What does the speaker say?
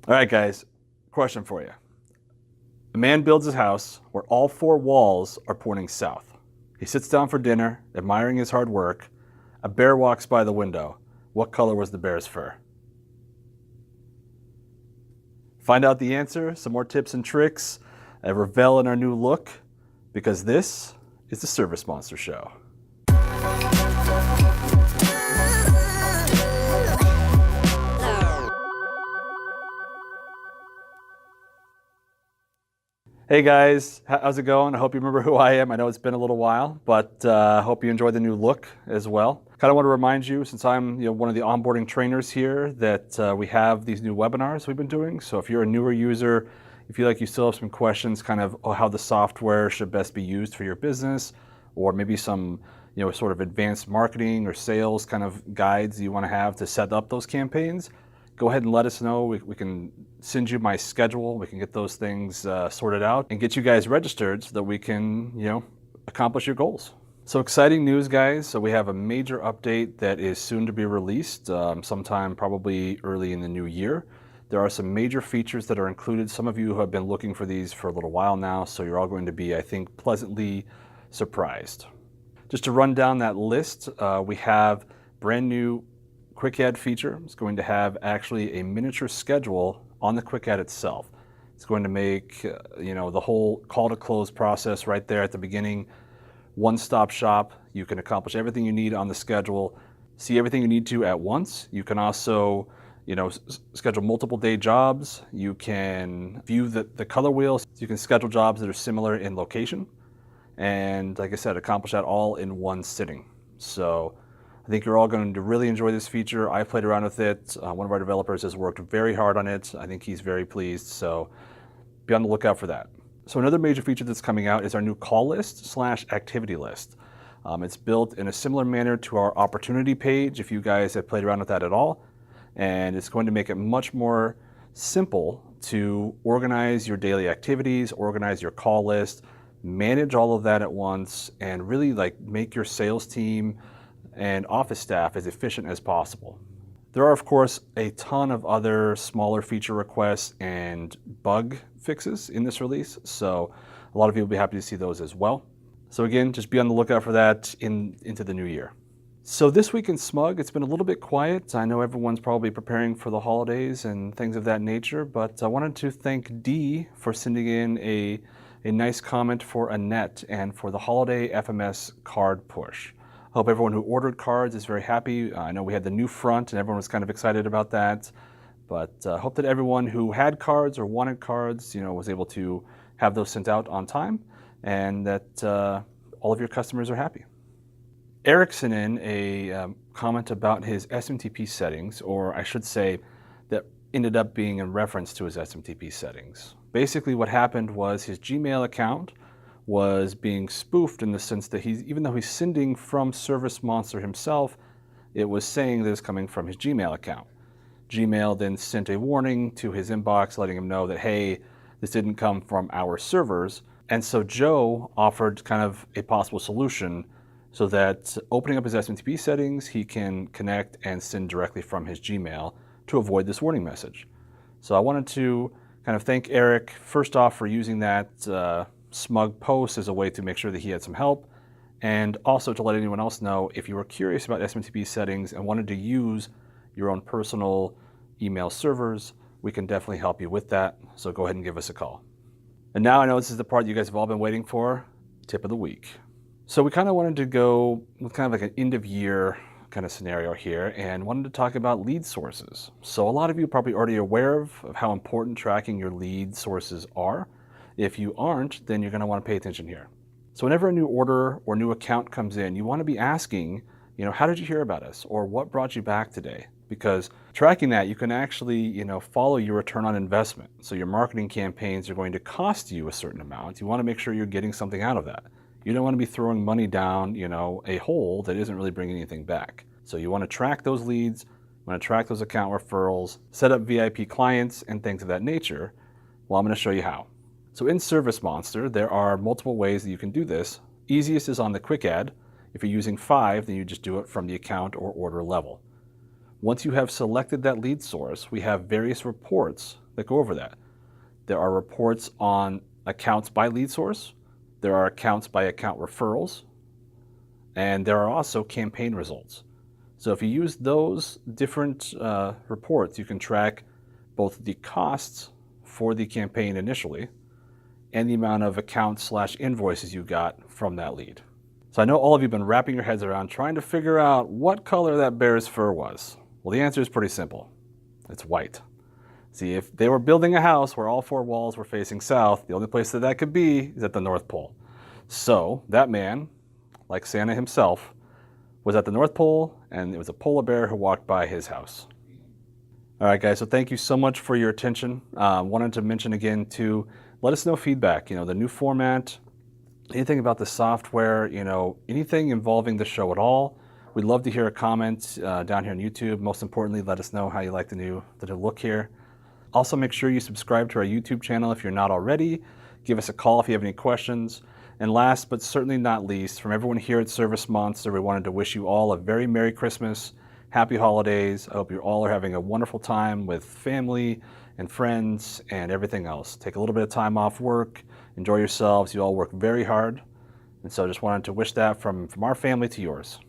All right, guys, question for you. A man builds his house where all four walls are pointing south. He sits down for dinner, admiring his hard work. A bear walks by the window. What color was the bear's fur? Find out the answer, some more tips and tricks, a revel in our new look, because this is the ServiceMonster Show. Hey guys, how's it going? I hope you remember who I am. I know it's been a little while, but I hope you enjoy the new look as well. Kind of want to remind you, since I'm one of the onboarding trainers here, that we have these new webinars we've been doing. So if you're a newer user, if you feel like you still have some questions, kind of how the software should best be used for your business, or maybe some sort of advanced marketing or sales kind of guides you want to have to set up those campaigns, go ahead and let us know. We can send you my schedule. We can get those things sorted out and get you guys registered so that we can, accomplish your goals. So exciting news, guys. So we have a major update that is soon to be released, sometime probably early in the new year. There are some major features that are included. Some of you have been looking for these for a little while now, so you're all going to be, I think, pleasantly surprised. Just to run down that list, we have brand new Quick Add feature. It's going to have actually a miniature schedule on the Quick Add itself. It's going to make the whole call to close process right there at the beginning one-stop shop. You can accomplish everything you need on the schedule, see everything you need to at once. You can also schedule multiple day jobs. You can view the color wheel. You can schedule jobs that are similar in location, and like I said, accomplish that all in one sitting. So I think you're all going to really enjoy this feature. I played around with it. One of our developers has worked very hard on it. I think he's very pleased, so be on the lookout for that. So another major feature that's coming out is our new call list / activity list. It's built in a similar manner to our opportunity page, if you guys have played around with that at all. And it's going to make it much more simple to organize your daily activities, organize your call list, manage all of that at once, and really make your sales team and office staff as efficient as possible. There are, of course, a ton of other smaller feature requests and bug fixes in this release, so a lot of you will be happy to see those as well. So again, just be on the lookout for that into the new year. So this week in Smug, it's been a little bit quiet. I know everyone's probably preparing for the holidays and things of that nature, but I wanted to thank Dee for sending in a nice comment for Annette and for the holiday FMS card push. Hope everyone who ordered cards is very happy. I know we had the new front and everyone was kind of excited about that, but hope that everyone who had cards or wanted cards, was able to have those sent out on time, and that all of your customers are happy. Eric sent in a comment about his SMTP settings, or I should say that ended up being in reference to his SMTP settings. Basically what happened was his Gmail account was being spoofed in the sense that even though he's sending from ServiceMonster himself, it was saying that it's coming from his Gmail account. Gmail then sent a warning to his inbox letting him know that, hey, this didn't come from our servers. And so Joe offered kind of a possible solution so that opening up his SMTP settings, he can connect and send directly from his Gmail to avoid this warning message. So I wanted to kind of thank Eric, first off, for using that Smug post as a way to make sure that he had some help, and also to let anyone else know if you were curious about SMTP settings and wanted to use your own personal email servers, we can definitely help you with that. So go ahead and give us a call. And now I know this is the part you guys have all been waiting for, tip of the week. So we kind of wanted to go with kind of like an end of year kind of scenario here and wanted to talk about lead sources. So a lot of you are probably already aware of how important tracking your lead sources are. If you aren't, then you're going to want to pay attention here. So whenever a new order or new account comes in, you want to be asking, how did you hear about us? Or what brought you back today? Because tracking that, you can actually, follow your return on investment. So your marketing campaigns are going to cost you a certain amount. You want to make sure you're getting something out of that. You don't want to be throwing money down, a hole that isn't really bringing anything back. So you want to track those leads, you want to track those account referrals, set up VIP clients and things of that nature. Well, I'm going to show you how. So in ServiceMonster, there are multiple ways that you can do this. Easiest is on the Quick Add. If you're using 5, then you just do it from the account or order level. Once you have selected that lead source, we have various reports that go over that. There are reports on accounts by lead source. There are accounts by account referrals. And there are also campaign results. So if you use those different reports, you can track both the costs for the campaign initially and the amount of accounts/invoices you got from that lead. So I know all of you have been wrapping your heads around trying to figure out what color that bear's fur was. Well, the answer is pretty simple. It's white. See, if they were building a house where all 4 walls were facing south, the only place that that could be is at the North Pole. So that man, like Santa himself, was at the North Pole, and it was a polar bear who walked by his house. All right, guys, so thank you so much for your attention. Wanted to mention again to let us know feedback, the new format, anything about the software, anything involving the show at all. We'd love to hear a comment down here on YouTube. Most importantly, let us know how you like the new look here. Also, make sure you subscribe to our YouTube channel if you're not already. Give us a call if you have any questions. And last but certainly not least, from everyone here at ServiceMonster, we wanted to wish you all a very Merry Christmas, Happy Holidays. I hope you all are having a wonderful time with family and friends and everything else. Take a little bit of time off work, enjoy yourselves. You all work very hard. And so I just wanted to wish that from our family to yours.